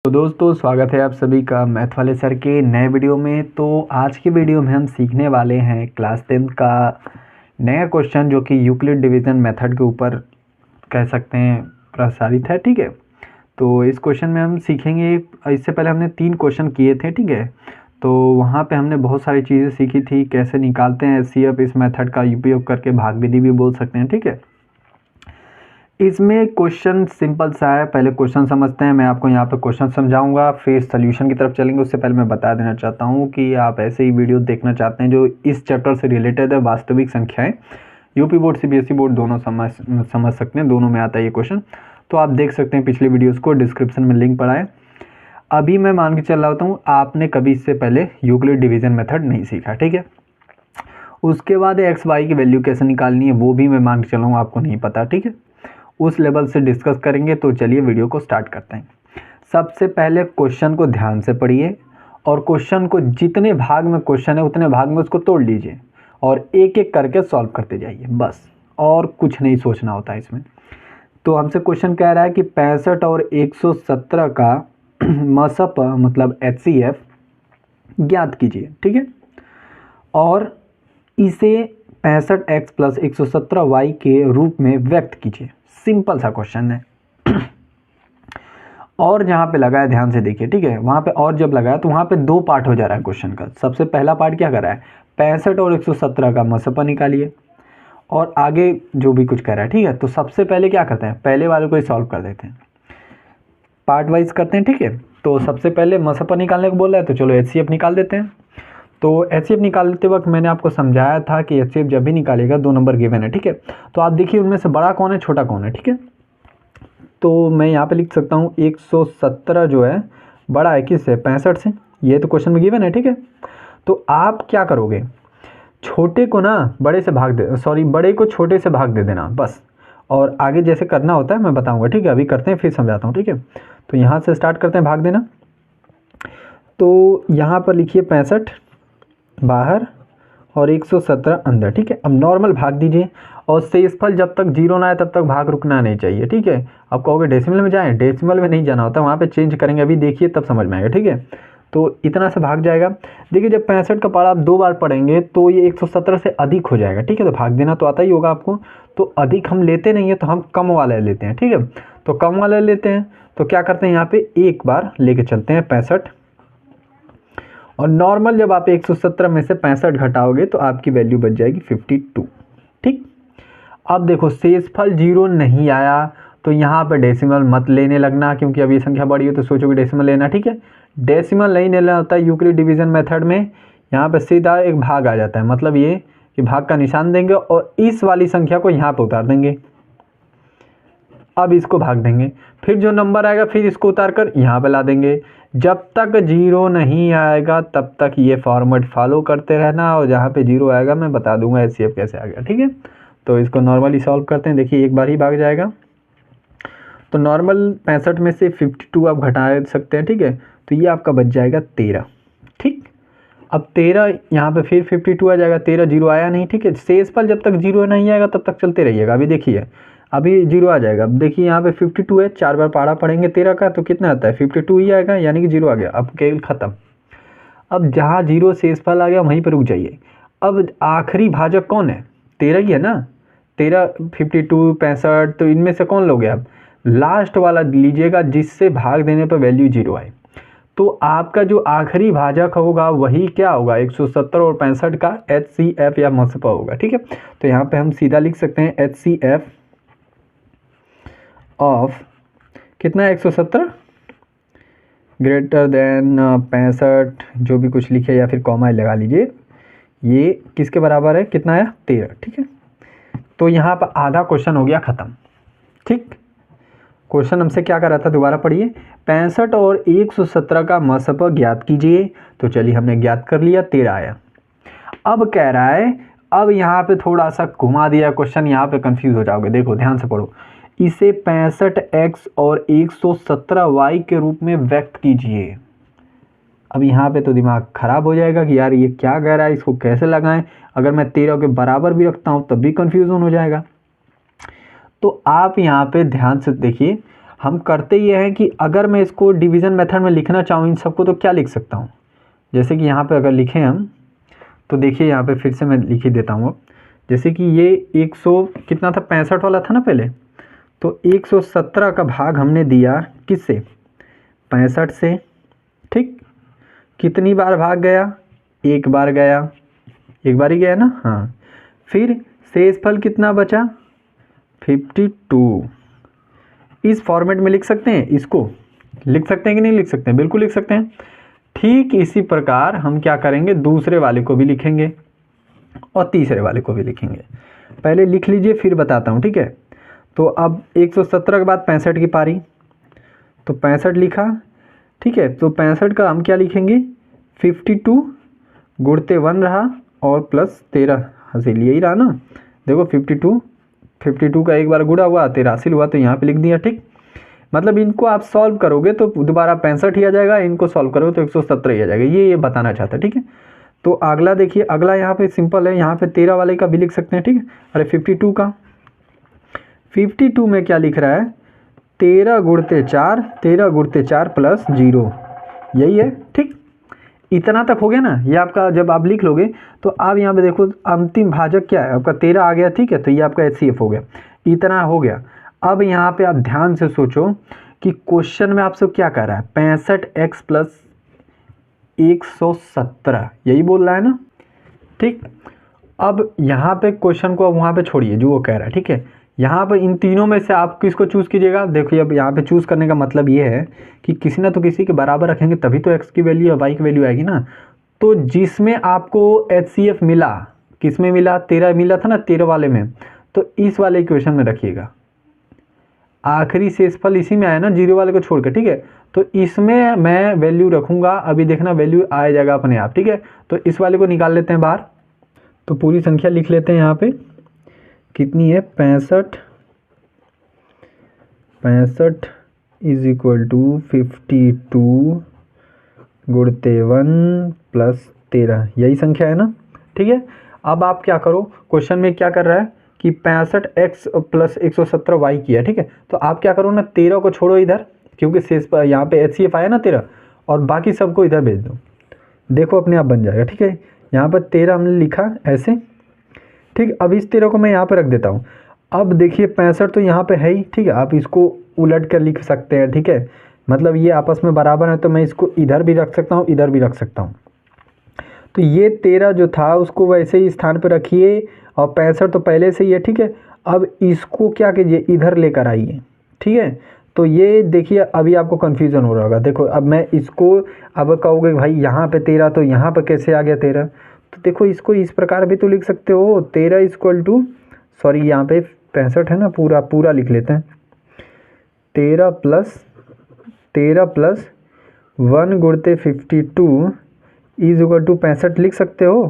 तो दोस्तों स्वागत है आप सभी का मैथ वाले सर के नए वीडियो में। तो आज की वीडियो में हम सीखने वाले हैं क्लास 10 का नया क्वेश्चन जो कि यूक्लिड डिवीज़न मेथड के ऊपर कह सकते हैं प्रसारित है। ठीक है, तो इस क्वेश्चन में हम सीखेंगे। इससे पहले हमने 3 क्वेश्चन किए थे। ठीक है, तो वहाँ पे हमने बहुत सारी चीज़ें सीखी थी, कैसे निकालते हैं एचसीएफ इस मेथड का उपयोग करके, भाग विधि भी बोल सकते हैं। ठीक है, इसमें क्वेश्चन सिंपल सा है। पहले क्वेश्चन समझते हैं, मैं आपको यहाँ पे क्वेश्चन समझाऊंगा, फिर सोल्यूशन की तरफ चलेंगे। उससे पहले मैं बता देना चाहता हूँ कि आप ऐसे ही वीडियो देखना चाहते हैं जो इस चैप्टर से रिलेटेड है, वास्तविक संख्याएं। यूपी बोर्ड सीबीएसई बोर्ड दोनों समझ सकते हैं, दोनों में आता है ये क्वेश्चन। तो आप देख सकते हैं पिछले वीडियोज़ को, डिस्क्रिप्शन में लिंक पड़ा है। अभी मैं मान के चल रहा होता हूँ आपने कभी इससे पहले यूक्लिड डिवीज़न मेथड नहीं सीखा। ठीक है, उसके बाद एक्स वाई की वैल्यू कैसे निकालनी है वो भी मैं मान के चल रहा हूँ आपको नहीं पता। ठीक है, उस लेवल से डिस्कस करेंगे। तो चलिए वीडियो को स्टार्ट करते हैं। सबसे पहले क्वेश्चन को ध्यान से पढ़िए और क्वेश्चन को जितने भाग में क्वेश्चन है उतने भाग में उसको तोड़ लीजिए और एक एक करके सॉल्व करते जाइए, बस। और कुछ नहीं सोचना होता है इसमें। तो हमसे क्वेश्चन कह रहा है कि 65 और 117 का मसप मतलब एचसीएफ ज्ञात कीजिए। ठीक है, और इसे 65x प्लस 117y के रूप में व्यक्त कीजिए। सिंपल सा क्वेश्चन है। और जहाँ पे लगा है ध्यान से देखिए। ठीक है, वहाँ पे और जब लगा है तो वहाँ पे 2 पार्ट हो जा रहा है क्वेश्चन का। सबसे पहला पार्ट क्या कर रहा है, 65 और 117 का मसपा निकालिए, और आगे जो भी कुछ कह रहा है। ठीक है, तो सबसे पहले क्या करते हैं, पहले वाले को ही सॉल्व कर देते हैं, पार्ट वाइज करते हैं। ठीक है, तो सबसे पहले मसपा निकालने को बोल रहा है, तो चलो एचसीएफ निकाल देते हैं। तो एचसीएफ निकालते वक्त मैंने आपको समझाया था कि एचसीएफ जब भी निकालेगा 2 नंबर गिवन है। ठीक है, तो आप देखिए उनमें से बड़ा कौन है छोटा कौन है। ठीक है, तो मैं यहाँ पे लिख सकता हूँ 117 जो है बड़ा है किससे, 65 से। ये तो क्वेश्चन में गिवन है। ठीक है, तो आप क्या करोगे, छोटे को ना बड़े से भाग दे, सॉरी बड़े को छोटे से भाग दे देना बस। और आगे जैसे करना होता है मैं बताऊँगा। ठीक है, अभी करते हैं फिर समझाता हूँ। ठीक है, तो यहाँ से स्टार्ट करते हैं भाग देना। तो यहाँ पर लिखिए 65 बाहर और 117 अंदर। ठीक है, अब नॉर्मल भाग दीजिए और शेषफल जब तक 0 ना आए तब तक भाग रुकना नहीं चाहिए। ठीक है, अब कहोगे डेसिमल में जाएं, डेसिमल में नहीं जाना होता, वहाँ पे चेंज करेंगे, अभी देखिए तब समझ में आएगा। ठीक है, तो इतना से भाग जाएगा। देखिए जब 65 का पारा आप 2 बार पढ़ेंगे तो ये 117 से अधिक हो जाएगा। ठीक है, तो भाग देना तो आता ही होगा आपको। तो अधिक हम लेते नहीं है तो हम कम वाला लेते हैं। ठीक है, तो कम वाला लेते हैं तो क्या करते हैं, यहाँ पे एक बार लेके चलते हैं 65, और नॉर्मल जब आप 117 में से 65 घटाओगे तो आपकी वैल्यू बच जाएगी 52। ठीक, अब देखो शेषफल 0 नहीं आया तो यहाँ पे डेसिमल मत लेने लगना, क्योंकि अभी संख्या बड़ी है तो सोचोगे डेसिमल लेना। ठीक है, डेसिमल नहीं लेना होता है यूक्लिड डिवीजन मेथड में। यहाँ पे सीधा एक भाग आ जाता है, मतलब ये कि भाग का निशान देंगे और इस वाली संख्या को यहाँ पे उतार देंगे। अब इसको भाग देंगे, फिर जो नंबर आएगा फिर इसको उतार कर यहाँ पे ला देंगे। जब तक 0 नहीं आएगा तब तक ये फॉर्मेट फॉलो करते रहना, और जहाँ पे 0 आएगा मैं बता दूंगा एचसीएफ कैसे आ गया। ठीक है, तो इसको नॉर्मली सॉल्व करते हैं। देखिए एक बार ही भाग जाएगा, तो नॉर्मल 65 में से 52 आप घटा सकते हैं। ठीक है, तो ये आपका बच जाएगा 13। ठीक, अब 13 यहाँ पे फिर 52 आ जाएगा, 13 0 आया नहीं। ठीक है, शेषफल जब तक 0 नहीं आएगा तब तक चलते रहिएगा। अभी देखिए अभी 0 आ जाएगा। अब देखिए यहाँ पे 52 है, 4 बार पारा पढ़ेंगे 13 का तो कितना आता है, 52 ही आएगा, यानी कि 0 आ गया। अब केवल खत्म। अब जहाँ 0 शेषफल आ गया वहीं पर रुक जाइए। अब आखिरी भाजक कौन है, 13 ही है ना। 13 52 65, तो इनमें से कौन लोगे आप, लास्ट वाला लीजिएगा जिससे भाग देने पर वैल्यू 0 आए। तो आपका जो आखिरी भाजक होगा वही क्या होगा, 170 और 65 का एचसीएफ या मसपा होगा। ठीक है, तो यहाँ पे हम सीधा लिख सकते हैं एचसीएफ ऑफ कितना, 170 ग्रेटर देन 65, जो भी कुछ लिखे या फिर कॉमा लगा लीजिए। ये किसके बराबर है, कितना आया, 13। ठीक है, तो यहाँ पर आधा क्वेश्चन हो गया ख़त्म। ठीक, क्वेश्चन हमसे क्या कर रहा था, दोबारा पढ़िए, 65 और 117 का मसपा ज्ञात कीजिए। तो चलिए हमने ज्ञात कर लिया, 13 आया। अब कह रहा है, अब यहाँ पे थोड़ा सा घुमा दिया क्वेश्चन, यहाँ पे कंफ्यूज हो जाओगे। देखो ध्यान से पढ़ो, इसे 65x और 117y के रूप में व्यक्त कीजिए। अब यहाँ पे तो दिमाग खराब हो जाएगा कि यार ये क्या कह रहा है, इसको कैसे लगाएं। अगर मैं 13 के बराबर भी रखता हूँ तब भी कंफ्यूजन हो जाएगा। तो आप यहाँ पे ध्यान से देखिए, हम करते ये हैं कि अगर मैं इसको डिवीज़न मेथड में लिखना चाहूँ इन सबको तो क्या लिख सकता हूँ, जैसे कि यहाँ पे अगर लिखें हम तो देखिए यहाँ पे फिर से मैं लिख ही देता हूँ अब। जैसे कि ये 100 कितना था 65 वाला था ना पहले, तो 117 का भाग हमने दिया किससे 65 से, ठीक। कितनी बार भाग गया, एक बार गया, एक बार ही गया ना, हाँ। फिर शेषफल कितना बचा 52। इस फॉर्मेट में लिख सकते हैं, इसको लिख सकते हैं कि नहीं लिख सकते हैं, बिल्कुल लिख सकते हैं। ठीक इसी प्रकार हम क्या करेंगे, दूसरे वाले को भी लिखेंगे और तीसरे वाले को भी लिखेंगे। पहले लिख लीजिए फिर बताता हूँ, ठीक है। तो अब 117 के बाद 65 की पारी, तो 65 लिखा, ठीक है। तो 65 का हम क्या लिखेंगे 52 गुणते 1 रहा और प्लस 13 हासिल, यही रहा ना। देखो 52 का एक बार गुणा हुआ 13 हासिल हुआ, तो यहाँ पे लिख दिया, ठीक। मतलब इनको आप सॉल्व करोगे तो दोबारा 65 ही आ जाएगा, इनको सॉल्व करोगे तो 117 ही आ जाएगा, ये बताना चाहता है, ठीक है। तो अगला देखिए, अगला यहाँ पे सिंपल है, यहाँ पे 13 वाले का भी लिख सकते हैं, ठीक है। अरे 52 का 52 में क्या लिख रहा है 13 गुणते 4 प्लस 0, यही है, ठीक। इतना तक हो गया ना, ये आपका जब आप लिख लोगे तो आप यहाँ पे देखो अंतिम भाजक क्या है आपका 13 आ गया, ठीक है। तो ये आपका HCF हो गया, इतना हो गया। अब यहाँ पे आप ध्यान से सोचो कि क्वेश्चन में आपसे क्या कह रहा है 65x प्लस 117, यही बोल रहा है ना, ठीक। अब यहाँ पे क्वेश्चन को वहाँ पे छोड़िए जो वो कह रहा है, ठीक है। यहाँ पर इन तीनों में से आप किसको चूज़ कीजिएगा, देखिए अब यहाँ पे चूज़ करने का मतलब ये है कि किसी ना तो किसी के बराबर रखेंगे तभी तो x की वैल्यू और y की वैल्यू आएगी ना। तो जिसमें आपको HCF मिला, किस में मिला 13 मिला था ना 13 वाले में, तो इस वाले इक्वेशन में रखिएगा। आखिरी शेषफल इसी में आया ना 0 वाले को छोड़ के, ठीक है। तो इसमें मैं वैल्यू रखूँगा, अभी देखना वैल्यू आ जाएगा अपने आप, ठीक है। तो इस वाले को निकाल लेते हैं बाहर, तो पूरी संख्या लिख लेते हैं यहाँ पे कितनी है 65 इज इक्वल टू 52 गुणते 1 प्लस 13, यही संख्या है ना, ठीक है। अब आप क्या करो, क्वेश्चन में क्या कर रहा है कि 65x प्लस 117y किया, ठीक है। तो आप क्या करो ना 13 को छोड़ो इधर, क्योंकि शेष पर यहाँ पे HCF आया ना 13, और बाकी सबको इधर भेज दो, देखो अपने आप बन जाएगा, ठीक है। यहाँ पर 13 हमने लिखा ऐसे, ठीक। अब इस 13 को मैं यहाँ पे रख देता हूँ। अब देखिए 65 तो यहाँ पे है ही, ठीक है। आप इसको उलट कर लिख सकते हैं, ठीक है। मतलब ये आपस में बराबर है, तो मैं इसको इधर भी रख सकता हूँ, इधर भी रख सकता हूँ। तो ये 13 जो था उसको वैसे ही स्थान पर रखिए, और 65 तो पहले से ही है, ठीक है। अब इसको क्या कीजिए इधर लेकर आइए, ठीक है। तो ये देखिए अभी आपको कन्फ्यूज़न हो रहा होगा, देखो अब मैं इसको, अब कहोगे भाई यहाँ पे 13 तो यहाँ पर कैसे आ गया 13, तो देखो इसको इस प्रकार भी तो लिख सकते हो 13 इक्वल टू, सॉरी यहाँ पे 65 है ना, पूरा लिख लेते हैं 13 प्लस 1 गुणते 52 इज इक्वल टू 65 लिख सकते हो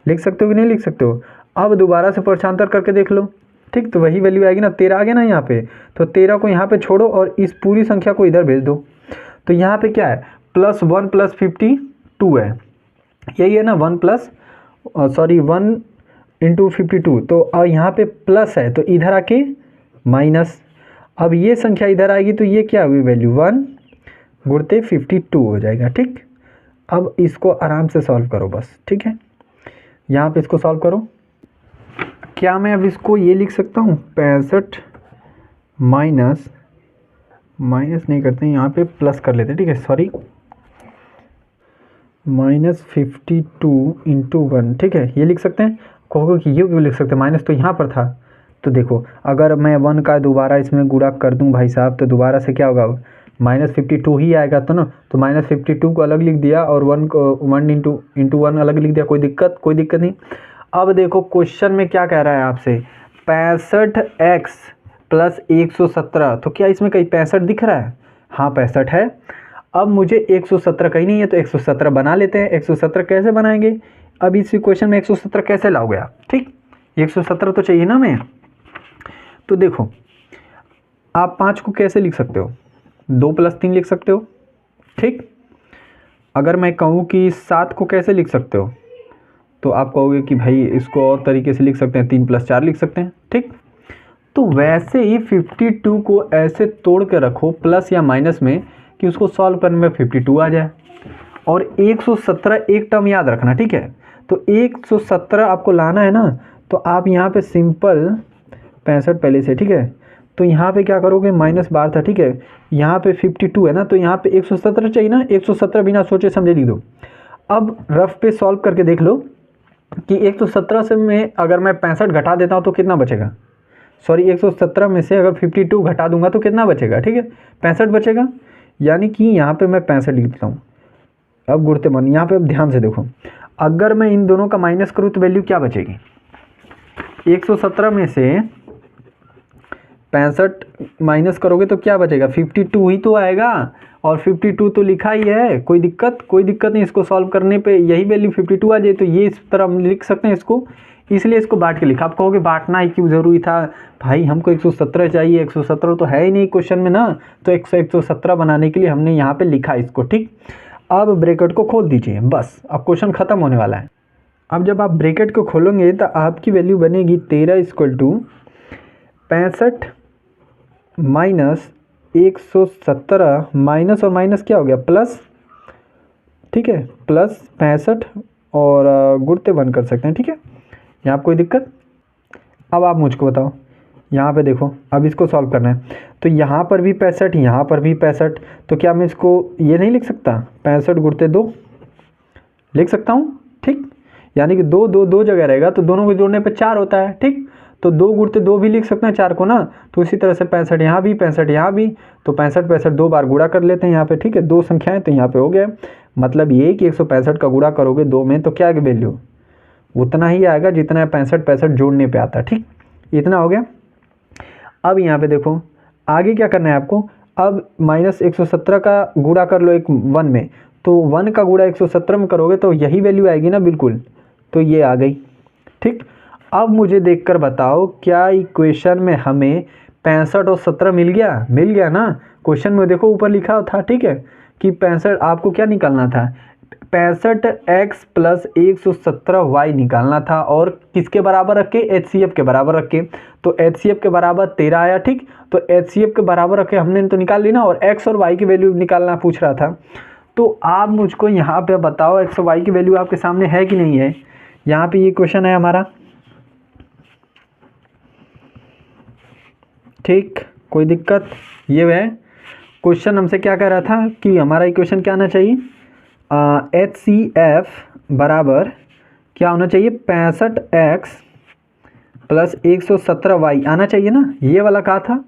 कि नहीं लिख सकते हो। अब दोबारा से प्रश्नांतर करके देख लो, ठीक। तो वही वैल्यू आएगी ना, 13 आ गया ना यहाँ पे, तो 13 को यहाँ पे छोड़ो और इस पूरी संख्या को इधर भेज दो। तो यहाँ पे क्या है +1 + 52 है, यही है ना 1 × 52, तो यहाँ पे प्लस है तो इधर आके माइनस, अब ये संख्या इधर आएगी तो ये क्या हुई वैल्यू 1 गुणते 52 हो जाएगा, ठीक। अब इसको आराम से सॉल्व करो बस, ठीक है। यहाँ पे इसको सॉल्व करो, क्या मैं अब इसको ये लिख सकता हूँ 65 माइनस नहीं करते हैं, यहाँ पे प्लस कर लेते हैं, ठीक है, सॉरी -52 × 1, ठीक है, ये लिख सकते हैं। कहोगे कि ये क्यों लिख सकते हैं, माइनस तो यहाँ पर था। तो देखो अगर मैं 1 का दोबारा इसमें गुणा कर दूँ भाई साहब, तो दोबारा से क्या होगा -52 ही आएगा, तो ना, तो -52 को अलग लिख दिया और 1 को 1 × 1 अलग लिख दिया, कोई दिक्कत नहीं। अब देखो क्वेश्चन में क्या कह रहा है आपसे 65x प्लस 117, तो क्या इसमें कहीं 65 दिख रहा है, हाँ 65 है। अब मुझे 117 कहीं नहीं है तो 117 बना लेते हैं। 117 कैसे बनाएंगे, अब इस इक्वेशन में 117 कैसे लाओगे आप, ठीक। 117 तो चाहिए ना मैं, तो देखो आप 5 को कैसे लिख सकते हो 2 + 3 लिख सकते हो, ठीक। अगर मैं कहूँ कि 7 को कैसे लिख सकते हो, तो आप कहोगे कि भाई इसको और तरीके से लिख सकते हैं 3 + 4 लिख सकते हैं, ठीक। तो वैसे ही 52 को ऐसे तोड़ के रखो प्लस या माइनस में कि उसको सॉल्व करने में 52 आ जाए। और 117 एक टर्म याद रखना, ठीक है। तो 117 आपको लाना है ना, तो आप यहाँ पे सिंपल 65 पहले से, ठीक है। तो यहाँ पे क्या करोगे, -12 था, ठीक है। यहाँ पे 52 है ना, तो यहाँ पे 117 चाहिए ना, 117 बिना सोचे समझे लिख दो। अब रफ पे सॉल्व करके देख लो कि 117 से में अगर मैं 65 घटा देता हूँ तो कितना बचेगा। सॉरी, 117 में से अगर 52 घटा दूंगा तो कितना बचेगा, ठीक है, 65 बचेगा। यानी कि यहाँ पे मैं 65 लिखता हूँ। अब गुणते मन, यहाँ पे अब ध्यान से देखो, अगर मैं इन दोनों का माइनस करूँ तो वैल्यू क्या बचेगी। 117 में से 65 माइनस करोगे तो क्या बचेगा, 52 ही तो आएगा। और 52 तो लिखा ही है, कोई दिक्कत नहीं। इसको सॉल्व करने पे यही वैल्यू 52 आ जाए तो ये इस तरह हम लिख सकते हैं इसको, इसलिए इसको बांट के लिखा। आप कहोगे बांटना ही क्यों ज़रूरी था भाई, हमको 117 चाहिए, 117 तो है ही नहीं क्वेश्चन में ना, तो 117 बनाने के लिए हमने यहाँ पे लिखा इसको, ठीक। अब ब्रैकेट को खोल दीजिए, बस अब क्वेश्चन ख़त्म होने वाला है। अब जब आप ब्रैकेट को खोलेंगे तो आपकी वैल्यू बनेगी 13 = 65 माइनस 117, माइनस और माइनस क्या हो गया प्लस, ठीक है, प्लस 65 और गुणते 1 कर सकते हैं, ठीक है। यहाँ कोई दिक्कत। अब आप मुझको बताओ, यहाँ पे देखो, अब इसको सॉल्व करना है तो यहाँ पर भी 65, यहाँ पर भी 65, तो क्या मैं इसको ये नहीं लिख सकता, 65 × 2 लिख सकता हूँ, ठीक। यानी कि 2 2 2 जगह रहेगा तो दोनों को जोड़ने पे 4 होता है, ठीक। तो 2 × 2 भी लिख सकते हैं 4 को ना, तो इसी तरह से 65 यहाँ भी, 65 यहाँ भी, तो 65 2 बार गुणा कर लेते हैं यहाँ पे, ठीक है। 2 संख्याएं तो यहाँ पे हो गया, मतलब ये कि 165 का गुणा करोगे 2 में तो क्या है वैल्यू, उतना ही आएगा जितना 65 जोड़ने पे आता है, ठीक। इतना हो गया। अब यहाँ पे देखो आगे क्या करना है आपको, अब -117 का गुणा कर लो एक 1 में, तो 1 का गुणा 117 में करोगे तो यही वैल्यू आएगी ना, बिल्कुल, तो ये आ गई, ठीक। अब मुझे देखकर बताओ क्या इक्वेशन में हमें 65 और 17 मिल गया ना। क्वेश्चन में देखो ऊपर लिखा था, ठीक है, कि 65 आपको क्या निकालना था, 65x + 117y निकालना था, और किसके बराबर रख के, HCF के बराबर रख के। तो HCF के बराबर 13 आया, ठीक। तो HCF के बराबर रख के हमने तो निकाल ली ना, और x और y की वैल्यू निकालना पूछ रहा था। तो आप मुझको यहाँ पे बताओ x और y की वैल्यू आपके सामने है कि नहीं है। यहाँ पे ये क्वेश्चन है हमारा, ठीक, कोई दिक्कत। ये है क्वेश्चन, हमसे क्या कह रहा था कि हमारा इक्वेशन क्या आना चाहिए, HCF बराबर क्या होना चाहिए, 65x + 117y आना चाहिए ना, ये वाला कहा था।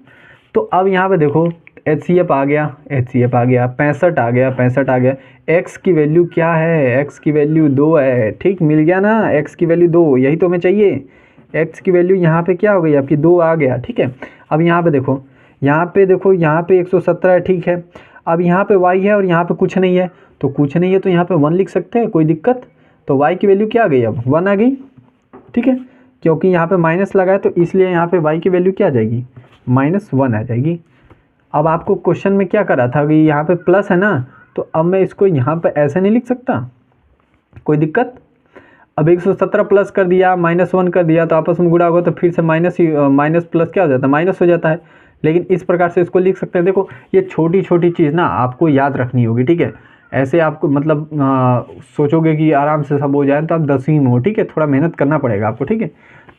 तो अब यहाँ पे देखो HCF आ गया, 65 आ गया, 65 आ गया। x की वैल्यू क्या है, x की वैल्यू 2 है, ठीक, मिल गया ना, x की वैल्यू 2, यही तो हमें चाहिए। x की वैल्यू यहाँ पे क्या हो गई आपकी, 2 आ गया, ठीक है। अब यहाँ पे देखो, यहाँ पे 117 है, ठीक है। अब यहाँ पे y है और यहाँ पे कुछ नहीं है, तो कुछ नहीं है तो यहाँ पे 1 लिख सकते हैं, कोई दिक्कत। तो y की वैल्यू क्या आ गई, अब 1 आ गई, ठीक है, क्योंकि यहाँ पे माइनस लगा है तो इसलिए यहाँ पे y की वैल्यू क्या आ जाएगी, -1 आ जाएगी। अब आपको क्वेश्चन में क्या करा था कि यहाँ पे प्लस है ना, तो अब मैं इसको यहाँ पे ऐसे नहीं लिख सकता, कोई दिक्कत। अब 117 प्लस कर दिया, -1 कर दिया, तो आपस में गुणा होगा तो फिर से माइनस प्लस क्या हो जाता है, माइनस हो जाता है। लेकिन इस प्रकार से इसको लिख सकते हैं। देखो ये छोटी छोटी चीज़ ना आपको याद रखनी होगी, ठीक है। ऐसे आपको मतलब सोचोगे कि आराम से सब हो जाए तो आप 10वीं में हो, ठीक है, थोड़ा मेहनत करना पड़ेगा आपको, ठीक है।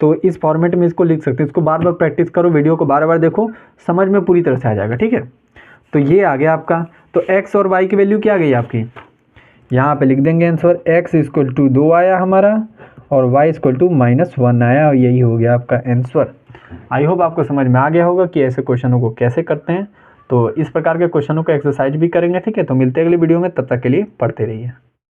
तो इस फॉर्मेट में इसको लिख सकते हैं, इसको बार बार प्रैक्टिस करो, वीडियो को बार बार देखो, समझ में पूरी तरह से आ जाएगा, ठीक है। तो ये आ गया आपका, तो x और y की वैल्यू क्या आ गई आपकी, यहाँ पे लिख देंगे आंसर, x = 2 आया हमारा और y = -1 आया, और यही हो गया आपका आंसर। आई होप आपको समझ में आ गया होगा कि ऐसे क्वेश्चनों को कैसे करते हैं। तो इस प्रकार के क्वेश्चनों को एक्सरसाइज भी करेंगे, ठीक है। तो मिलते हैं अगली वीडियो में, तब तक के लिए पढ़ते रहिए।